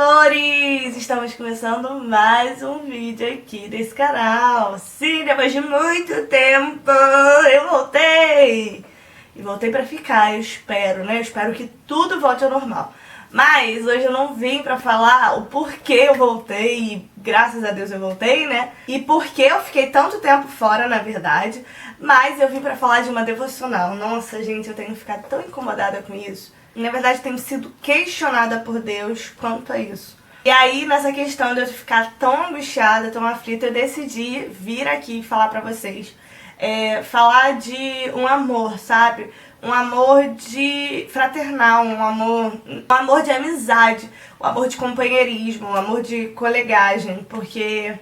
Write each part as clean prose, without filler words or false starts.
amores! Estamos começando mais um vídeo aqui desse canal. Sim, depois de muito tempo eu voltei! E voltei pra ficar, eu espero, né? Eu espero que tudo volte ao normal. Mas hoje eu não vim pra falar o porquê eu voltei, e graças a Deus eu voltei, né? E porquê eu fiquei tanto tempo fora, na verdade. Mas eu vim pra falar de uma devocional. Nossa, gente, eu tenho ficado tão incomodada com isso. Na verdade, tenho sido questionada por Deus quanto a isso. E aí, nessa questão de eu ficar tão angustiada, tão aflita, eu decidi vir aqui falar pra vocês. Falar de um amor, sabe? Um amor de fraternal, um amor de amizade, um amor de companheirismo, um amor de colegagem, porque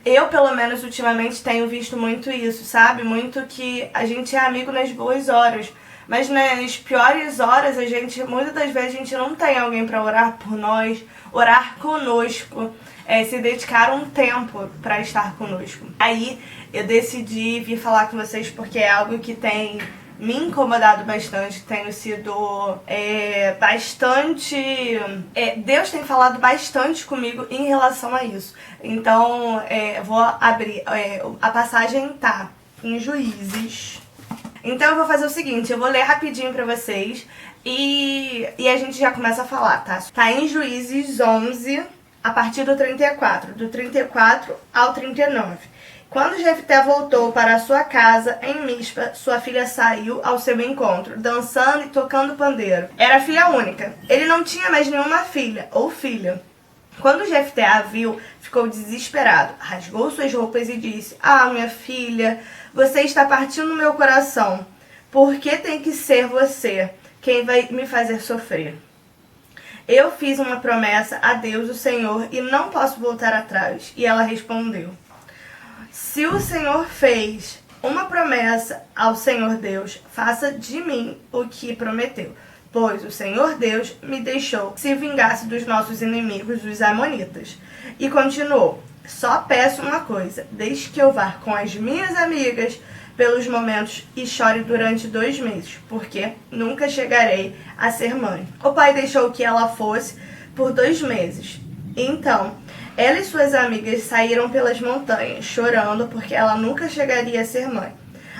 eu, pelo menos, ultimamente tenho visto muito isso, sabe? Muito que a gente é amigo nas boas horas, mas nas piores horas, muitas das vezes a gente não tem alguém pra orar por nós, orar conosco, se dedicar um tempo pra estar conosco. Aí eu decidi vir falar com vocês porque é algo que tem me incomodado bastante, tenho sido bastante... Deus tem falado bastante comigo em relação a isso. Então, vou abrir, a passagem tá em Juízes. Então eu vou fazer o seguinte, eu vou ler rapidinho pra vocês e a gente já começa a falar, tá? Tá em Juízes 11, a partir do 34, do 34 ao 39. Quando Jefté voltou para a sua casa em Mispa, sua filha saiu ao seu encontro, dançando e tocando pandeiro. Era filha única. Ele não tinha mais nenhuma filha ou filha. Quando Jefté a viu, ficou desesperado. Rasgou suas roupas e disse: "Ah, minha filha, você está partindo meu coração. Por que tem que ser você quem vai me fazer sofrer? Eu fiz uma promessa a Deus, o Senhor, e não posso voltar atrás." E ela respondeu: "Se o Senhor fez uma promessa ao Senhor Deus, faça de mim o que prometeu. Pois o Senhor Deus me deixou que se vingasse dos nossos inimigos, os amonitas." E continuou: "Só peço uma coisa, deixe que eu vá com as minhas amigas pelos momentos e chore durante 2 meses, porque nunca chegarei a ser mãe." O pai deixou que ela fosse por 2 meses. Então, ela e suas amigas saíram pelas montanhas, chorando porque ela nunca chegaria a ser mãe.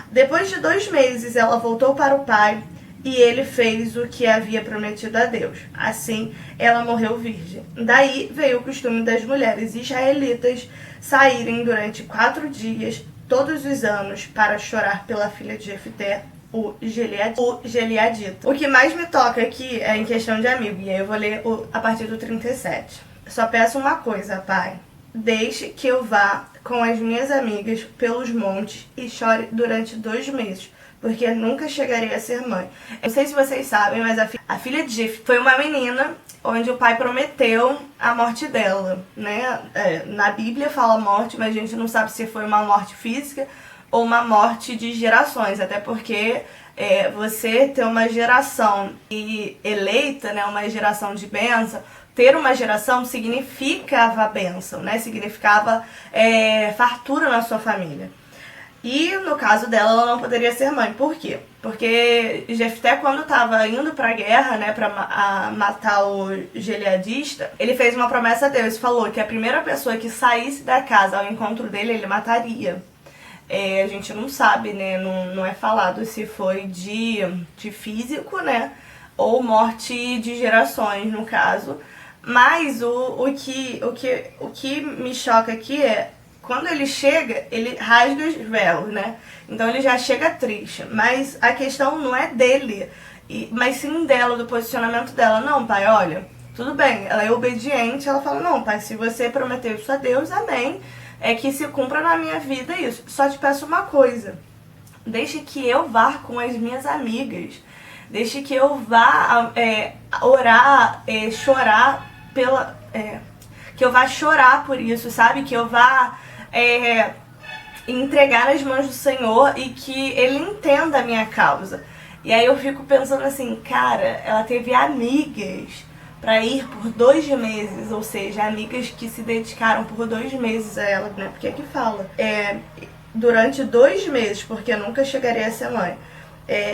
Depois de 2 meses, ela voltou para o pai e ele fez o que havia prometido a Deus. Assim, ela morreu virgem. Daí veio o costume das mulheres israelitas saírem durante 4 dias, todos os anos, para chorar pela filha de Jefté, o Gileadita. O que mais me toca aqui é em questão de amigo, e aí eu vou ler a partir do 37. "Só peço uma coisa, pai. Deixe que eu vá com as minhas amigas pelos montes e chore durante 2 meses, porque nunca chegarei a ser mãe." Eu não sei se vocês sabem, mas a filha de Jefté foi uma menina onde o pai prometeu a morte dela, né? Na Bíblia fala morte, mas a gente não sabe se foi uma morte física ou uma morte de gerações, até porque você ter uma geração eleita, né, uma geração de bênção, ter uma geração significava bênção, né? Significava fartura na sua família. E no caso dela, ela não poderia ser mãe. Por quê? Porque Jefté, quando estava indo pra guerra, né, pra matar o gileadista, ele fez uma promessa a Deus, falou que a primeira pessoa que saísse da casa ao encontro dele, ele mataria. A gente não sabe, né, não é falado se foi de físico, né, ou morte de gerações, no caso. Mas o que me choca aqui é, quando ele chega, ele rasga os véus, né? Então ele já chega triste. Mas a questão não é dele, mas sim dela, do posicionamento dela. "Não, pai, olha, tudo bem." Ela é obediente, ela fala: "Não, pai, se você prometeu isso a Deus, amém. É que se cumpra na minha vida isso. Só te peço uma coisa. Deixe que eu vá com as minhas amigas. Deixe que eu vá orar, chorar que eu vá chorar por isso, sabe? Que eu vá entregar nas mãos do Senhor e que Ele entenda a minha causa." E aí eu fico pensando assim, cara, ela teve amigas pra ir por 2 meses, ou seja, amigas que se dedicaram por 2 meses a ela, né? Porque aqui fala, durante 2 meses, porque nunca chegaria a ser mãe.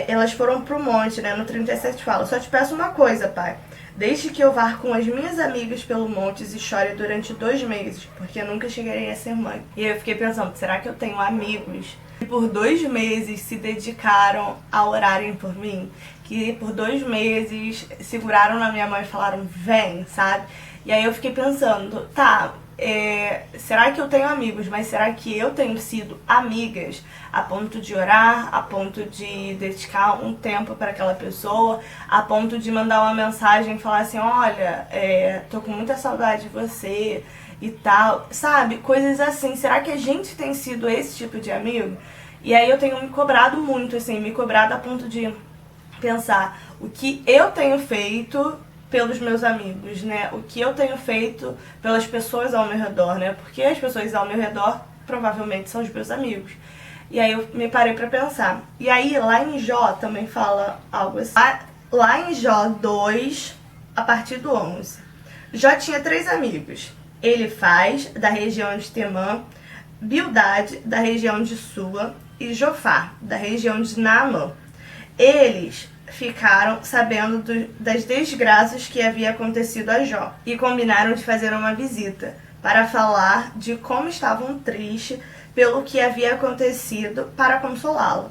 Elas foram pro monte, né? No 37 fala: "Só te peço uma coisa, pai. Desde que eu vá com as minhas amigas pelo montes e chore durante 2 meses, porque eu nunca chegarei a ser mãe. E aí eu fiquei pensando, será que eu tenho amigos que por 2 meses se dedicaram a orarem por mim? Que por 2 meses seguraram na minha mão e falaram, vem, sabe? E aí eu fiquei pensando, tá, será que eu tenho amigos, mas será que eu tenho sido amigas a ponto de orar, a ponto de dedicar um tempo para aquela pessoa, a ponto de mandar uma mensagem e falar assim, olha, tô com muita saudade de você e tal, sabe? Coisas assim. Será que a gente tem sido esse tipo de amigo? E aí eu tenho me cobrado muito, assim, me cobrado a ponto de pensar o que eu tenho feito pelos meus amigos, né? O que eu tenho feito pelas pessoas ao meu redor, né? Porque as pessoas ao meu redor provavelmente são os meus amigos. E aí eu me parei pra pensar. E aí lá em Jó também fala algo assim. Lá em Jó 2, a partir do 11. Jó tinha 3 amigos. Elifaz, da região de Temã, Bildade, da região de Sua, e Jofar, da região de Naamã. Eles ficaram sabendo das desgraças que havia acontecido a Jó e combinaram de fazer uma visita para falar de como estavam tristes pelo que havia acontecido para consolá-lo.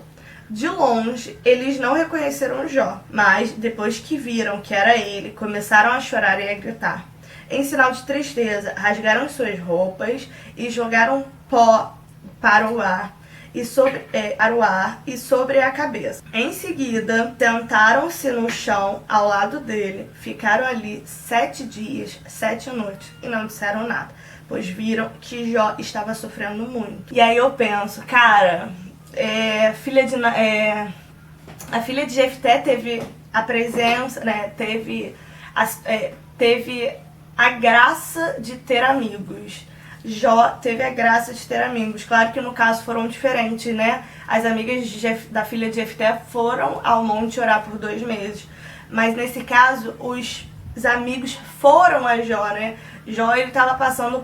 De longe, eles não reconheceram Jó, mas depois que viram que era ele, começaram a chorar e a gritar. Em sinal de tristeza, rasgaram suas roupas e jogaram pó para o ar e sobre a cabeça. Em seguida, sentaram-se no chão ao lado dele, ficaram ali 7 dias, 7 noites e não disseram nada, pois viram que Jó estava sofrendo muito. E aí eu penso, cara, a filha de Jefté teve a presença, né, teve a graça de ter amigos. Jó teve a graça de ter amigos. Claro que no caso foram diferentes, né? As amigas da filha de Jefté foram ao monte orar por 2 meses. Mas nesse caso, os amigos foram a Jó, né? Jó, ele tava passando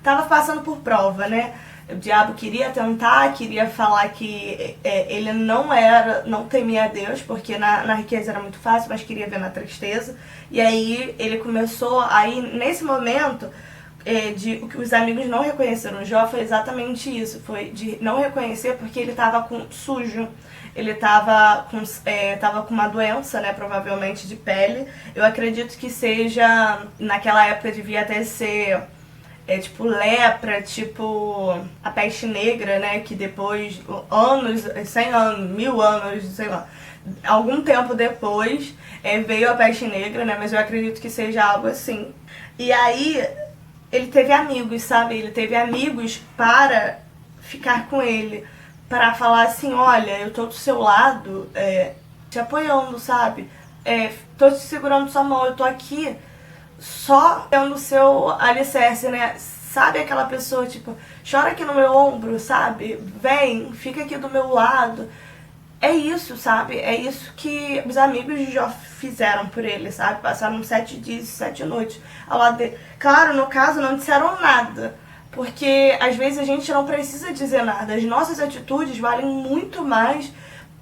tava passando por prova, né? O diabo queria tentar, queria falar que ele não temia a Deus, porque na riqueza era muito fácil, mas queria ver na tristeza. E aí ele começou, aí nesse momento, o que os amigos não reconheceram Jó foi exatamente isso, foi de não reconhecer porque ele estava sujo, ele estava com uma doença, né, provavelmente de pele. Eu acredito que seja, naquela época devia até ser... tipo lepra, tipo a peste negra, né, que depois, 100 anos, 1000 anos, sei lá, algum tempo depois veio a peste negra, né, mas eu acredito que seja algo assim. E aí ele teve amigos, sabe, ele teve amigos para ficar com ele, para falar assim, olha, eu tô do seu lado, te apoiando, sabe, tô te segurando sua mão, eu tô aqui só tendo o seu alicerce, né? Sabe aquela pessoa, tipo, chora aqui no meu ombro, sabe? Vem, fica aqui do meu lado. É isso, sabe? É isso que os amigos de Jó fizeram por ele, sabe? Passaram 7 dias e 7 noites ao lado dele. Claro, no caso, não disseram nada, porque às vezes a gente não precisa dizer nada. As nossas atitudes valem muito mais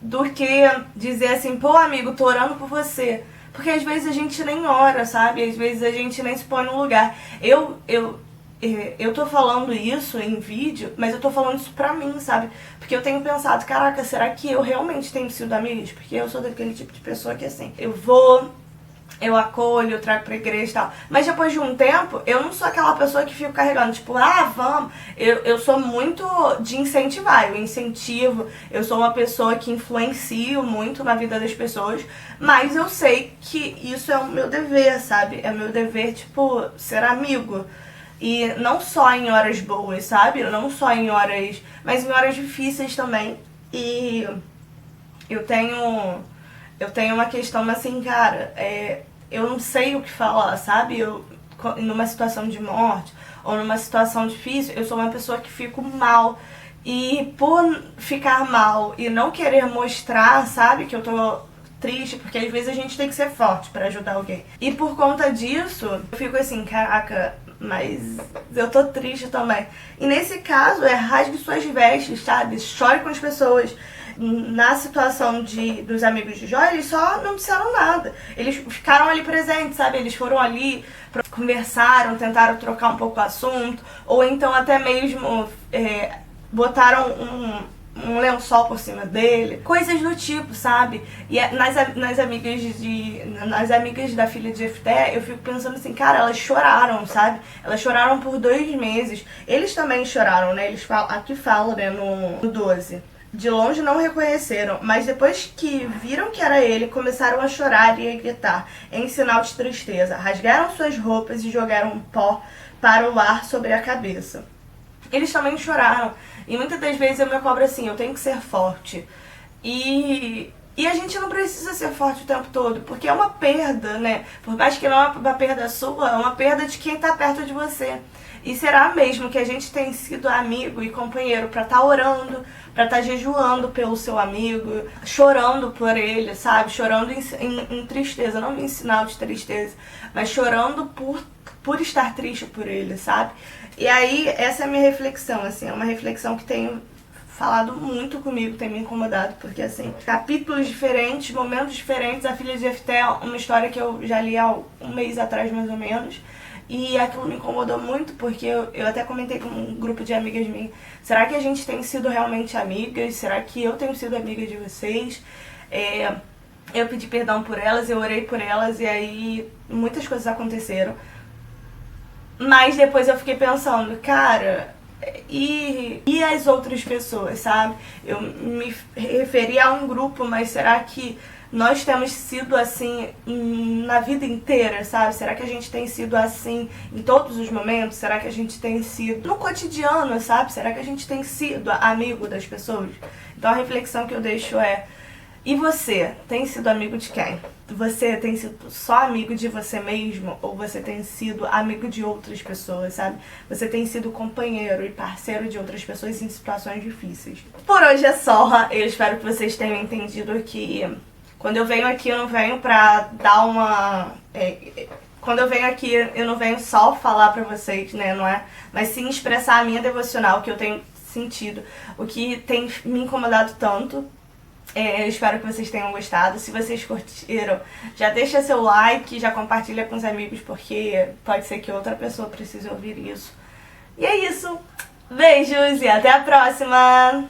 do que dizer assim, pô, amigo, tô orando por você. Porque às vezes a gente nem ora, sabe? Às vezes a gente nem se põe no lugar. Eu tô falando isso em vídeo, mas eu tô falando isso pra mim, sabe? Porque eu tenho pensado, caraca, será que eu realmente tenho sido amiga? Porque eu sou daquele tipo de pessoa que assim, eu acolho, eu trago pra igreja e tal. Mas depois de um tempo, eu não sou aquela pessoa que fico carregando, tipo, vamos. Eu sou muito de incentivar, eu incentivo, eu sou uma pessoa que influencio muito na vida das pessoas, mas eu sei que isso é o meu dever, sabe? É o meu dever, tipo, ser amigo. E não só em horas boas, sabe? Não só em horas... mas em horas difíceis também. E eu tenho uma questão assim, cara, eu não sei o que falar, sabe? Numa situação de morte ou numa situação difícil, eu sou uma pessoa que fico mal. E por ficar mal e não querer mostrar, sabe, que eu tô triste, porque às vezes a gente tem que ser forte pra ajudar alguém. E por conta disso, eu fico assim, caraca, mas eu tô triste também. E nesse caso, rasgue suas vestes, sabe? Chore com as pessoas. na situação dos amigos de Jó, eles só não disseram nada. Eles ficaram ali presentes, sabe? Eles foram ali, conversaram, tentaram trocar um pouco o assunto, ou então até mesmo botaram um lençol por cima dele, coisas do tipo, sabe? E nas amigas da filha de Jefté, eu fico pensando assim, cara, elas choraram, sabe? Elas choraram por 2 meses. Eles também choraram, né? Eles falam, aqui falam, né, no 12. De longe não reconheceram, mas depois que viram que era ele, começaram a chorar e a gritar, em sinal de tristeza. Rasgaram suas roupas e jogaram pó para o ar sobre a cabeça. Eles também choraram. E muitas das vezes eu me cobro assim, eu tenho que ser forte. E a gente não precisa ser forte o tempo todo, porque é uma perda, né? Por mais que não é uma perda sua, é uma perda de quem tá perto de você. E será mesmo que a gente tem sido amigo e companheiro pra estar orando, pra estar jejuando pelo seu amigo, chorando por ele, sabe? Chorando em tristeza, não em sinal de tristeza, mas chorando por estar triste por ele, sabe? E aí, essa é a minha reflexão, assim, é uma reflexão que tenho falado muito comigo, tem me incomodado, porque, assim, capítulos diferentes, momentos diferentes, a filha de Jefté é uma história que eu já li há um mês atrás, mais ou menos, e aquilo me incomodou muito, porque eu até comentei com um grupo de amigas minhas, será que a gente tem sido realmente amigas? Será que eu tenho sido amiga de vocês? Eu pedi perdão por elas, eu orei por elas, e aí muitas coisas aconteceram. Mas depois eu fiquei pensando, cara, e as outras pessoas, sabe? Eu me referi a um grupo, mas será que nós temos sido assim na vida inteira, sabe? Será que a gente tem sido assim em todos os momentos? Será que a gente tem sido no cotidiano, sabe? Será que a gente tem sido amigo das pessoas? Então a reflexão que eu deixo é: e você tem sido amigo de quem? Você tem sido só amigo de você mesmo? Ou você tem sido amigo de outras pessoas, sabe? Você tem sido companheiro e parceiro de outras pessoas em situações difíceis. Por hoje é só. Eu espero que vocês tenham entendido que quando eu venho aqui, eu não venho pra dar uma... Quando eu venho aqui, eu não venho só falar pra vocês, né? Não é? Mas sim expressar a minha devocional, que eu tenho sentido. O que tem me incomodado tanto. Eu espero que vocês tenham gostado. Se vocês curtiram, já deixa seu like, já compartilha com os amigos, porque pode ser que outra pessoa precise ouvir isso. E é isso. Beijos e até a próxima!